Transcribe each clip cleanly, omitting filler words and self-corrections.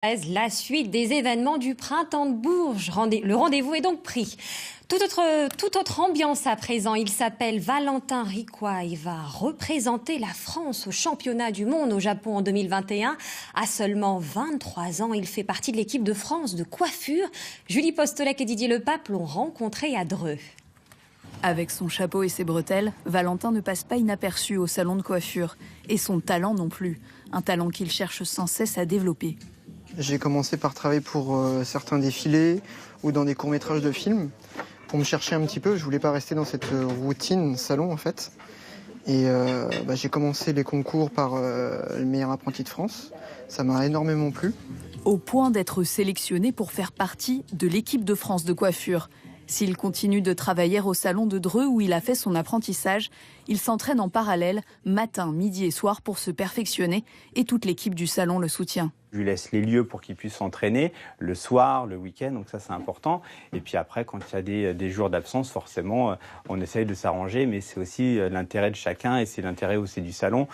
La suite des événements du printemps de Bourges. Le rendez-vous est donc pris. Toute autre ambiance à présent. Il s'appelle Valentin Riquois. Il va représenter la France au championnat du monde au Japon en 2021. À seulement 23 ans, il fait partie de l'équipe de France de coiffure. Julie Postolek et Didier Lepape l'ont rencontré à Dreux. Avec son chapeau et ses bretelles, Valentin ne passe pas inaperçu au salon de coiffure. Et son talent non plus. Un talent qu'il cherche sans cesse à développer. J'ai commencé par travailler pour certains défilés ou dans des courts-métrages de films pour me chercher un petit peu. Je voulais pas rester dans cette routine salon en fait. Et j'ai commencé les concours par le meilleur apprenti de France. Ça m'a énormément plu. Au point d'être sélectionné pour faire partie de l'équipe de France de coiffure. S'il continue de travailler au salon de Dreux où il a fait son apprentissage, il s'entraîne en parallèle, matin, midi et soir pour se perfectionner et toute l'équipe du salon le soutient. Je lui laisse les lieux pour qu'il puisse s'entraîner le soir, le week-end, donc ça c'est important. Et puis après, quand il y a des jours d'absence, forcément, on essaye de s'arranger, mais c'est aussi l'intérêt de chacun et c'est l'intérêt aussi du salon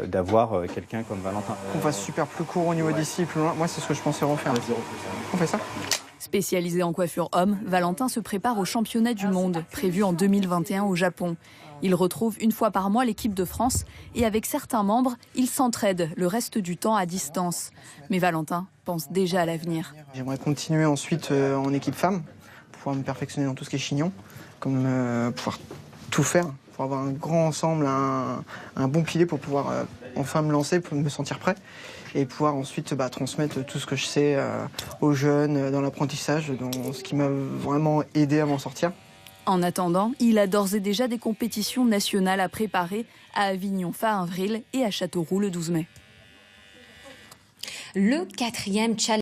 d'avoir quelqu'un comme Valentin. Qu'on fasse super plus court au niveau d'ici, plus loin. Moi, c'est ce que je pensais refaire. On fait ça ? Spécialisé en coiffure homme, Valentin se prépare au championnat du monde, prévu en 2021 au Japon. Il retrouve une fois par mois l'équipe de France et avec certains membres, il s'entraide le reste du temps à distance. Mais Valentin pense déjà à l'avenir. J'aimerais continuer ensuite en équipe femme, pour pouvoir me perfectionner dans tout ce qui est chignon, comme pouvoir tout faire, pour avoir un grand ensemble, un bon pilier pour pouvoir enfin me lancer, pour me sentir prêt. Et pouvoir ensuite transmettre tout ce que je sais aux jeunes dans l'apprentissage, dans ce qui m'a vraiment aidé à m'en sortir. En attendant, il a d'ores et déjà des compétitions nationales à préparer à Avignon fin avril et à Châteauroux le 12 mai. Le 4e challenge.